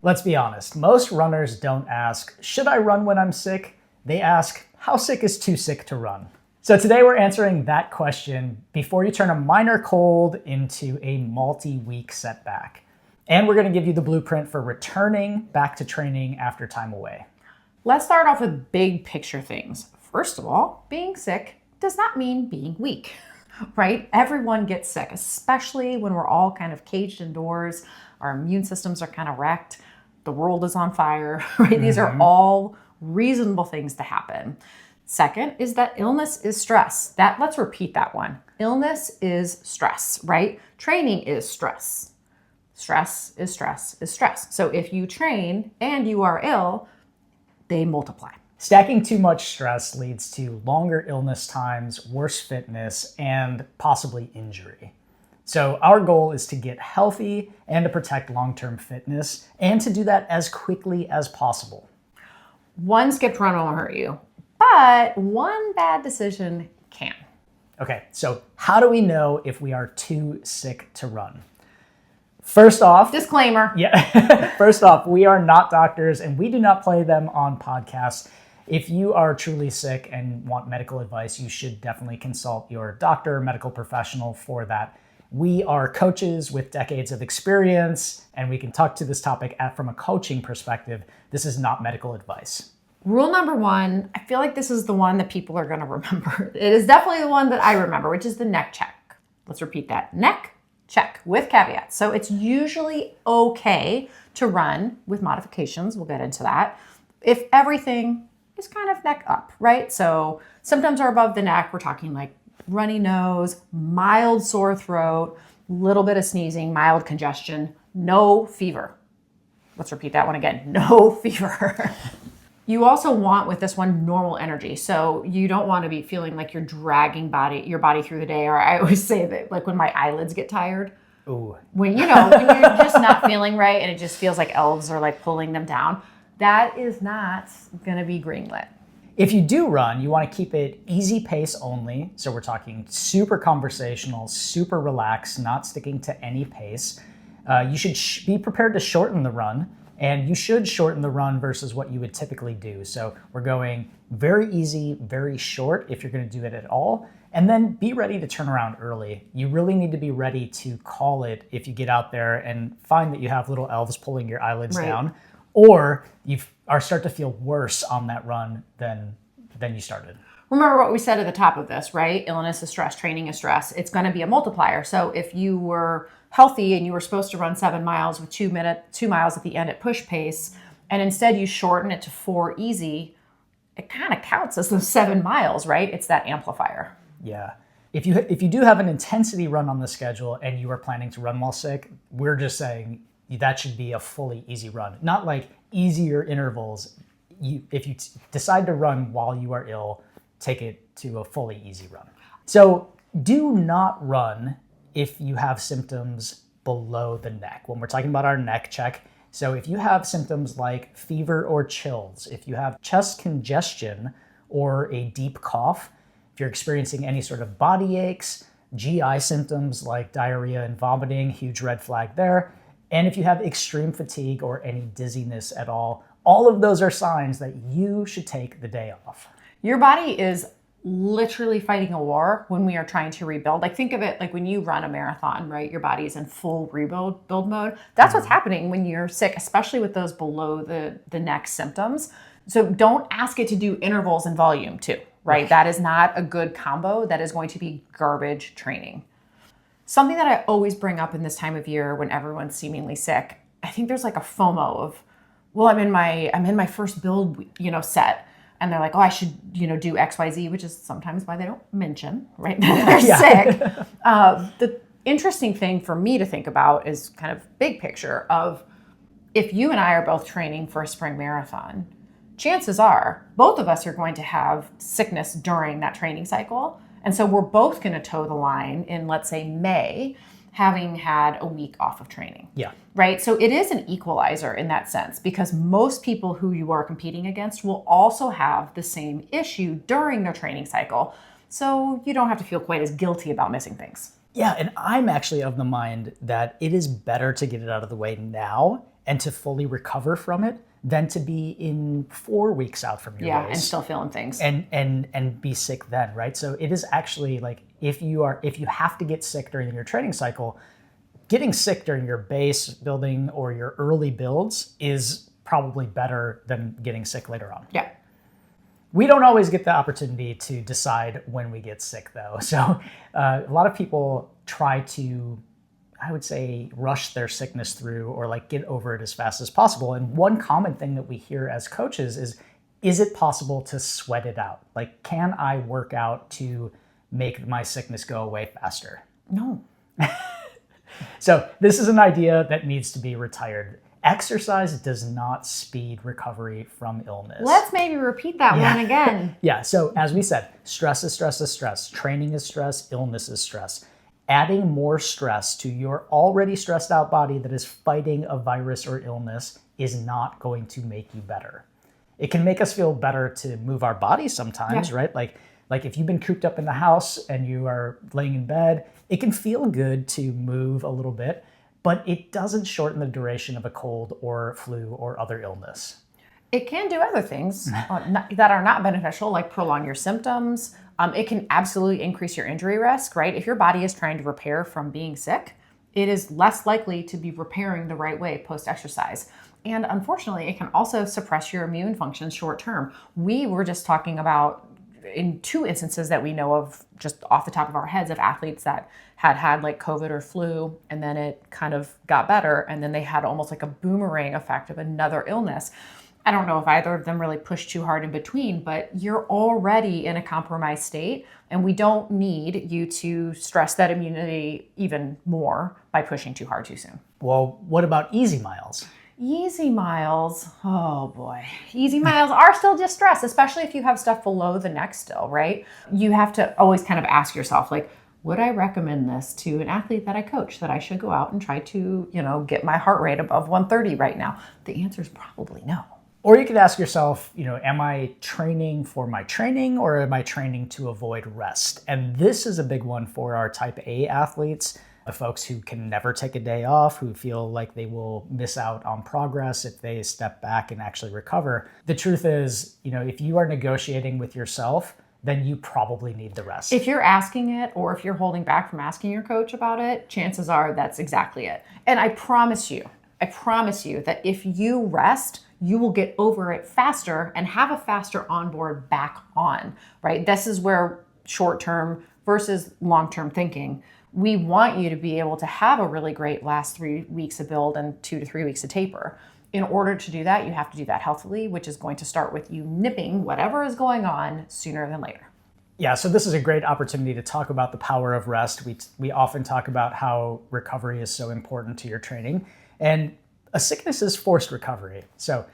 Let's be honest, most runners don't ask, should I run when I'm sick? They ask, how sick is too sick to run? So today we're answering that question before you turn a minor cold into a multi-week setback. And we're going to give you the blueprint for returning back to training after time away. Let's start off with big picture things. First of all, being sick does not mean being weak, right? Everyone gets sick, especially when we're all kind of caged indoors. Our immune systems are kind of wrecked. The world is on fire, right? These are all reasonable things to happen. Second is that illness is stress. Let's repeat that one. Illness is stress, right? Training is stress. Stress is stress is stress. So if you train and you are ill, they multiply. Stacking too much stress leads to longer illness times, worse fitness, and possibly injury. So our goal is to get healthy and to protect long-term fitness, and to do that as quickly as possible. One skipped run won't hurt you, but one bad decision can. Okay, so how do we know if we are too sick to run? First off, disclaimer. Yeah. First off, we are not doctors and we do not play them on podcasts. If you are truly sick and want medical advice, you should definitely consult your doctor or medical professional for that. We are coaches with decades of experience, and we can talk to this topic from a coaching perspective. This is not medical advice. Rule number one, I feel like this is the one that people are going to remember. It is definitely the one that I remember, which is the neck check. Let's repeat that. Neck check with caveats. So it's usually okay to run with modifications. We'll get into that. If everything is kind of neck up, right? So symptoms are above the neck. We're talking like runny nose, mild sore throat, little bit of sneezing, mild congestion, no fever. Let's repeat that one again. No fever. You also want with this one normal energy. So you don't want to be feeling like you're dragging your body through the day. Or I always say that like when my eyelids get tired. Ooh. When you're just not feeling right and it just feels like elves are like pulling them down. That is not going to be greenlit. If you do run, you want to keep it easy pace only. So we're talking super conversational, super relaxed, not sticking to any pace. You should be prepared to shorten the run, and you should shorten the run versus what you would typically do. So we're going very easy, very short if you're going to do it at all, and then be ready to turn around early. You really need to be ready to call it if you get out there and find that you have little elves pulling your eyelids down, or you start to feel worse on that run than you started. Remember what we said at the top of this, right? Illness is stress, training is stress. It's going to be a multiplier. So if you were healthy and you were supposed to run 7 miles with 2 miles at the end at push pace, and instead you shorten it to 4 easy, it kind of counts as those 7 miles, right? It's that amplifier. Yeah. If you do have an intensity run on the schedule and you are planning to run while sick, we're just saying that should be a fully easy run, not like easier intervals. If you decide to run while you are ill, take it to a fully easy run. So do not run if you have symptoms below the neck. When we're talking about our neck check, so if you have symptoms like fever or chills, if you have chest congestion or a deep cough, if you're experiencing any sort of body aches, GI symptoms like diarrhea and vomiting, huge red flag there, and if you have extreme fatigue or any dizziness at all of those are signs that you should take the day off. Your body is literally fighting a war when we are trying to rebuild. Like think of it like when you run a marathon, right? Your body is in full rebuild mode. That's what's happening when you're sick, especially with those below the neck symptoms. So don't ask it to do intervals and volume too, right? That is not a good combo. That is going to be garbage training. Something that I always bring up in this time of year when everyone's seemingly sick, I think there's like a FOMO of, well, I'm in my first build, set. And they're like, oh, I should, do XYZ, which is sometimes why they don't mention, right? They're sick. The interesting thing for me to think about is kind of big picture of if you and I are both training for a spring marathon, chances are both of us are going to have sickness during that training cycle. And so we're both going to toe the line in, let's say, May, having had a week off of training. Yeah. Right? So it is an equalizer in that sense because most people who you are competing against will also have the same issue during their training cycle. So you don't have to feel quite as guilty about missing things. Yeah, and I'm actually of the mind that it is better to get it out of the way now and to fully recover from it than to be in 4 weeks out from your race and still feeling things. and be sick then, right? So it is actually like if you have to get sick during your training cycle, getting sick during your base building or your early builds is probably better than getting sick later on. Yeah. We don't always get the opportunity to decide when we get sick, though. So a lot of people try to, I would say, rush their sickness through or like get over it as fast as possible. And one common thing that we hear as coaches is it possible to sweat it out? Like, can I work out to make my sickness go away faster? No. So this is an idea that needs to be retired. Exercise does not speed recovery from illness. Let's maybe repeat that one again. Yeah, so as we said, stress is stress is stress. Training is stress, illness is stress. Adding more stress to your already stressed out body that is fighting a virus or illness is not going to make you better. It can make us feel better to move our bodies sometimes, right? Like if you've been cooped up in the house and you are laying in bed, it can feel good to move a little bit, but it doesn't shorten the duration of a cold or flu or other illness. It can do other things that are not beneficial, like prolong your symptoms. It can absolutely increase your injury risk, right? If your body is trying to repair from being sick, it is less likely to be repairing the right way post-exercise. And unfortunately, it can also suppress your immune function short term. We were just talking about in 2 instances that we know of just off the top of our heads of athletes that had like COVID or flu, and then it kind of got better, and then they had almost like a boomerang effect of another illness. I don't know if either of them really pushed too hard in between, but you're already in a compromised state, and we don't need you to stress that immunity even more by pushing too hard too soon. Well, what about easy miles? Easy miles, oh boy. Easy miles are still just stress, especially if you have stuff below the neck still, right? You have to always kind of ask yourself, like, would I recommend this to an athlete that I coach, that I should go out and try to, get my heart rate above 130 right now? The answer is probably no. Or you could ask yourself, am I training for my training or am I training to avoid rest? And this is a big one for our type A athletes, the folks who can never take a day off, who feel like they will miss out on progress if they step back and actually recover. The truth is, if you are negotiating with yourself, then you probably need the rest. If you're asking it, or if you're holding back from asking your coach about it, chances are that's exactly it. And I promise you that if you rest, you will get over it faster and have a faster onboard back on, right? This is where short-term versus long-term thinking. We want you to be able to have a really great last 3 weeks of build and 2 to 3 weeks of taper. In order to do that, you have to do that healthily, which is going to start with you nipping whatever is going on sooner than later. Yeah, so this is a great opportunity to talk about the power of rest. We often talk about how recovery is so important to your training, and a sickness is forced recovery. So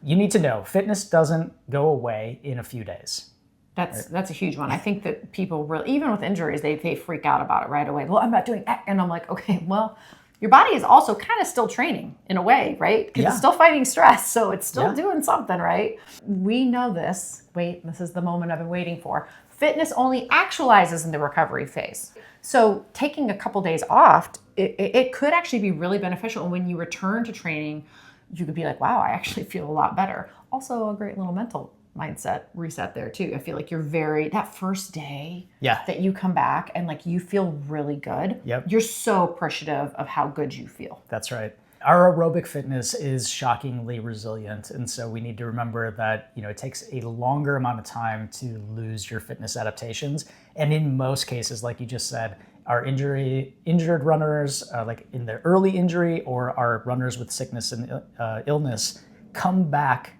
you need to know fitness doesn't go away in a few days. That's a huge one. I think that people really, even with injuries, they freak out about it right away. Well, I'm not doing that. And I'm like, okay, well, your body is also kind of still training in a way, right? Because it's still fighting stress. So it's still doing something, right? We know this. Wait, this is the moment I've been waiting for. Fitness only actualizes in the recovery phase. So taking a couple days off, it could actually be really beneficial. And when you return to training, you could be like, wow, I actually feel a lot better. Also a great little mental mindset reset there too. I feel like that first day that you come back and like you feel really good. Yep. You're so appreciative of how good you feel. That's right. Our aerobic fitness is shockingly resilient. And so we need to remember that, it takes a longer amount of time to lose your fitness adaptations. And in most cases, like you just said, our injured runners, like in their early injury, or our runners with sickness and illness, come back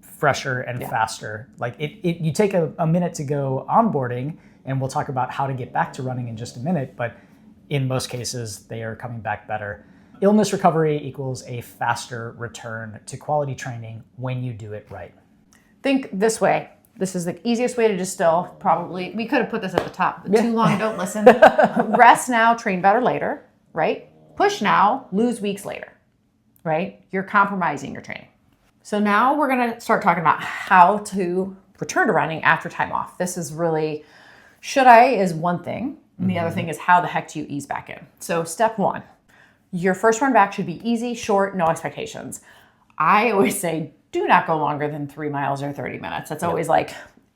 fresher and faster. Like you take a minute to go onboarding, and we'll talk about how to get back to running in just a minute, but in most cases, they are coming back better. Illness recovery equals a faster return to quality training when you do it right. Think this way. This is the easiest way to distill, probably. We could have put this at the top, but too long, don't listen. Rest now, train better later, right? Push now, lose weeks later, right? You're compromising your training. So now we're going to start talking about how to return to running after time off. This is really, should I is one thing. And the other thing is how the heck do you ease back in? So step one, Your first run back should be easy, short, no expectations. I always say, do not go longer than 3 miles or 30 minutes. That's always like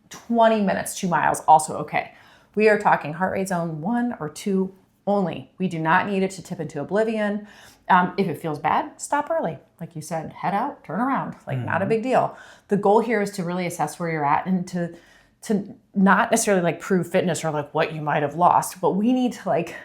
20 minutes, 2 miles, also okay. We are talking heart rate zone 1 or 2 only. We do not need it to tip into oblivion. If it feels bad, stop early. Like you said, head out, turn around. Like not a big deal. The goal here is to really assess where you're at and to not necessarily like prove fitness or like what you might have lost, but we need to like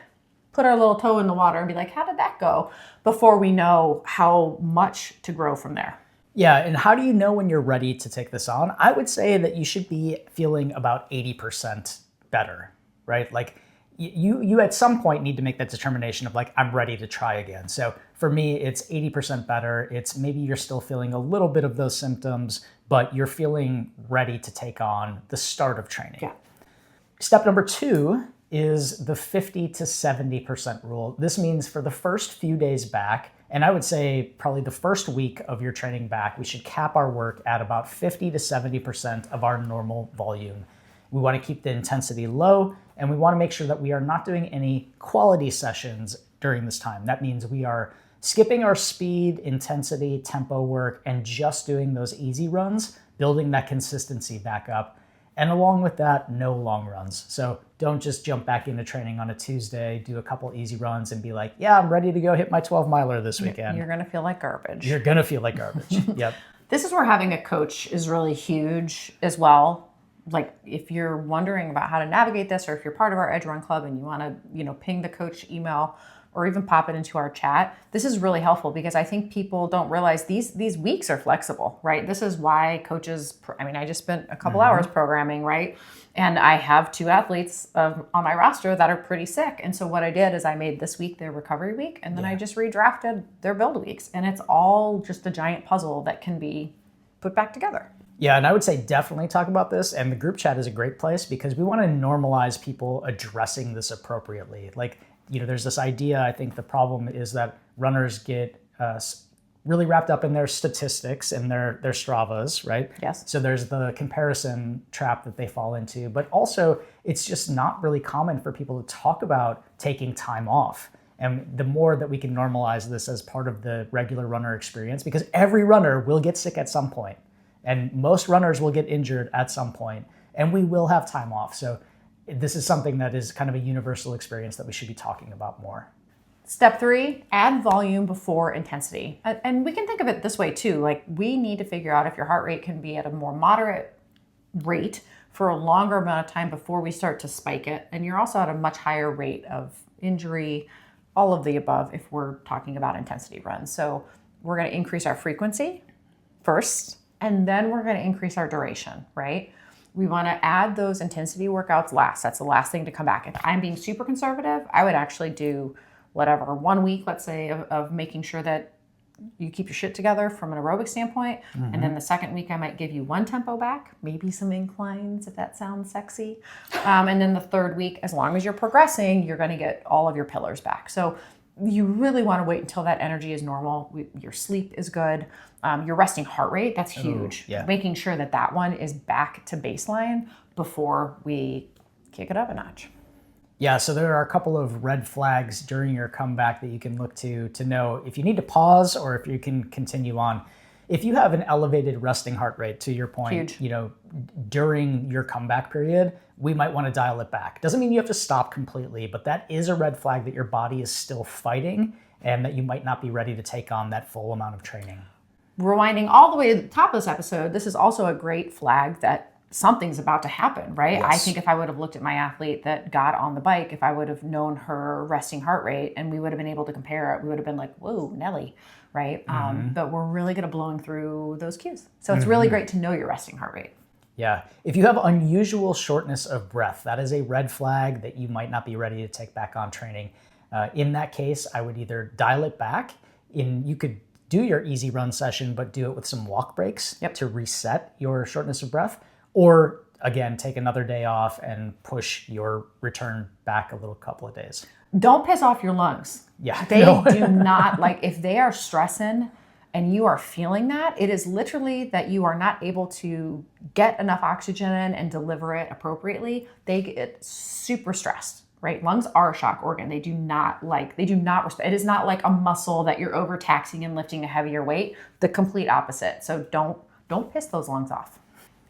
put our little toe in the water and be like, how did that go? Before we know how much to grow from there. Yeah, and how do you know when you're ready to take this on? I would say that you should be feeling about 80% better, right? Like you at some point need to make that determination of like, I'm ready to try again. So for me, it's 80% better. It's maybe you're still feeling a little bit of those symptoms, but you're feeling ready to take on the start of training. Yeah. Step number 2 is the 50 to 70% rule. This means for the first few days back, and I would say probably the first week of your training back, we should cap our work at about 50 to 70% of our normal volume. We want to keep the intensity low, and we want to make sure that we are not doing any quality sessions during this time. That means we are skipping our speed, intensity, tempo work, and just doing those easy runs, building that consistency back up. And along with that, no long runs. So don't just jump back into training on a Tuesday, do a couple easy runs and be like, yeah, I'm ready to go hit my 12 miler this weekend. You're going to feel like garbage. You're going to feel like garbage. Yep. This is where having a coach is really huge as well. Like if you're wondering about how to navigate this, or if you're part of our Edge Run Club and you want to, ping the coach email or even pop it into our chat, this is really helpful because I think people don't realize these weeks are flexible, right? This is why coaches, I just spent a couple hours programming, right? And I have 2 athletes on my roster that are pretty sick. And so what I did is I made this week their recovery week, and then I just redrafted their build weeks. And it's all just a giant puzzle that can be put back together. Yeah, and I would say definitely talk about this, and the group chat is a great place because we want to normalize people addressing this appropriately. Like, there's this idea, I think the problem is that runners get really wrapped up in their statistics and their Stravas, right? Yes. So there's the comparison trap that they fall into, but also it's just not really common for people to talk about taking time off. And the more that we can normalize this as part of the regular runner experience, because every runner will get sick at some point, and most runners will get injured at some point, and we will have time off. So this is something that is kind of a universal experience that we should be talking about more. Step 3, add volume before intensity. And we can think of it this way too. Like we need to figure out if your heart rate can be at a more moderate rate for a longer amount of time before we start to spike it. And you're also at a much higher rate of injury, all of the above, if we're talking about intensity runs. So we're going to increase our frequency first, and then we're going to increase our duration, right? We want to add those intensity workouts last. That's the last thing to come back. If I'm being super conservative, I would actually do 1 week, let's say, of making sure that you keep your shit together from an aerobic standpoint. Mm-hmm. And then the second week, I might give you 1 tempo back, maybe some inclines if that sounds sexy. And then the third week, as long as you're progressing, you're going to get all of your pillars back. So you really want to wait until that energy is normal. Your sleep is good. Your resting heart rate, that's huge. Yeah. Making sure that one is back to baseline before we kick it up a notch. Yeah, so there are a couple of red flags during your comeback that you can look to know if you need to pause or if you can continue on. If you have an elevated resting heart rate, to your point, huge. During your comeback period, we might want to dial it back. Doesn't mean you have to stop completely, but that is a red flag that your body is still fighting and that you might not be ready to take on that full amount of training. Rewinding all the way to the top of this episode, this is also a great flag that something's about to happen, right? Yes. I think if I would have looked at my athlete that got on the bike, if I would have known her resting heart rate and we would have been able to compare it, we would have been like, whoa, Nelly, right? Mm-hmm. But we're really good at blowing through those cues. So it's really great to know your resting heart rate. Yeah. If you have unusual shortness of breath, that is a red flag that you might not be ready to take back on training. In that case, I would either dial it back. You could do your easy run session, but do it with some walk breaks to reset your shortness of breath. Or again, take another day off and push your return back a little couple of days. Don't piss off your lungs. Yeah. They do not, if they are stressing and you are feeling that, it is literally that you are not able to get enough oxygen and deliver it appropriately. They get super stressed, right? Lungs are a shock organ. They do not respond. It is not like a muscle that you're overtaxing and lifting a heavier weight. The complete opposite. So don't piss those lungs off.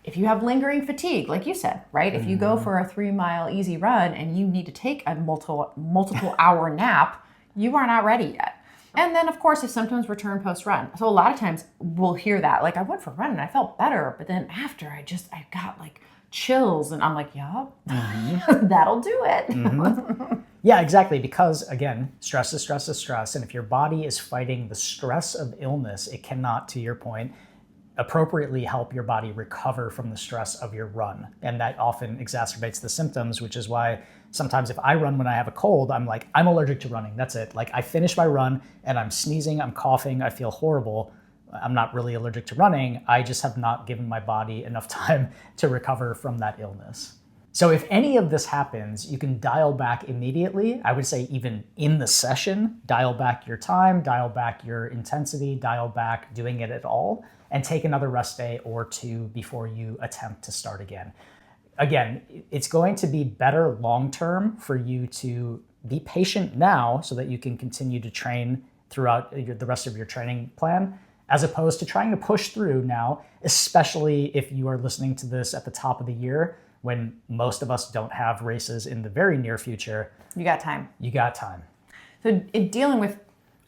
If you have lingering fatigue, like you said, right? If you go for a 3-mile easy run and you need to take a multiple hour nap, you are not ready yet. And then, of course, if symptoms return post-run. So a lot of times we'll hear that, like, I went for a run and I felt better, but then after I got like chills, and I'm like, yup, that'll do it. Yeah, exactly. Because again, stress is stress is stress. And if your body is fighting the stress of illness, it cannot, to your point, appropriately help your body recover from the stress of your run. And that often exacerbates the symptoms, which is why sometimes if I run when I have a cold, I'm like, I'm allergic to running. That's it. Like, I finish my run and I'm sneezing, I'm coughing, I feel horrible. I'm not really allergic to running. I just have not given my body enough time to recover from that illness. So if any of this happens, you can dial back immediately. I would say even in the session, dial back your time, dial back your intensity, dial back doing it at all, and take another rest day or two before you attempt to start again. Again, it's going to be better long-term for you to be patient now so that you can continue to train throughout the rest of your training plan, as opposed to trying to push through now, especially if you are listening to this at the top of the year when most of us don't have races in the very near future. You got time. You got time. So dealing with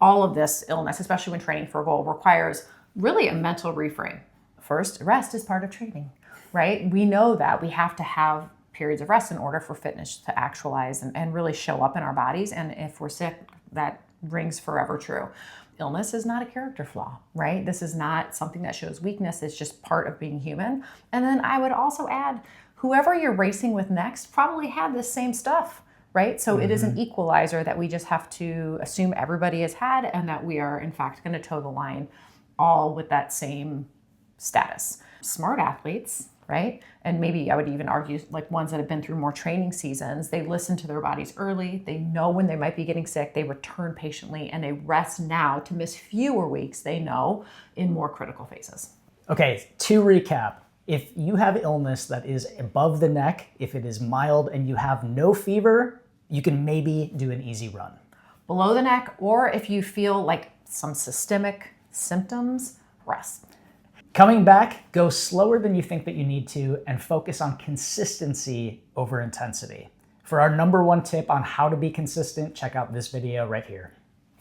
all of this illness, especially when training for a goal, requires really a mental reframe. First, rest is part of training, right? We know that we have to have periods of rest in order for fitness to actualize and really show up in our bodies. And if we're sick, that rings forever true. Illness is not a character flaw, right? This is not something that shows weakness. It's just part of being human. And then I would also add, whoever you're racing with next probably had this same stuff, right? So it is an equalizer that we just have to assume everybody has had, and that we are in fact going to toe the line all with that same status. Smart athletes, right? And maybe I would even argue like ones that have been through more training seasons, they listen to their bodies early, they know when they might be getting sick, they return patiently, and they rest now to miss fewer weeks, they know, in more critical phases. Okay, to recap, if you have illness that is above the neck, if it is mild and you have no fever, you can maybe do an easy run. Below the neck, or if you feel like some systemic symptoms, rest. Coming back, go slower than you think that you need to and focus on consistency over intensity. For our #1 tip on how to be consistent, check out this video right here.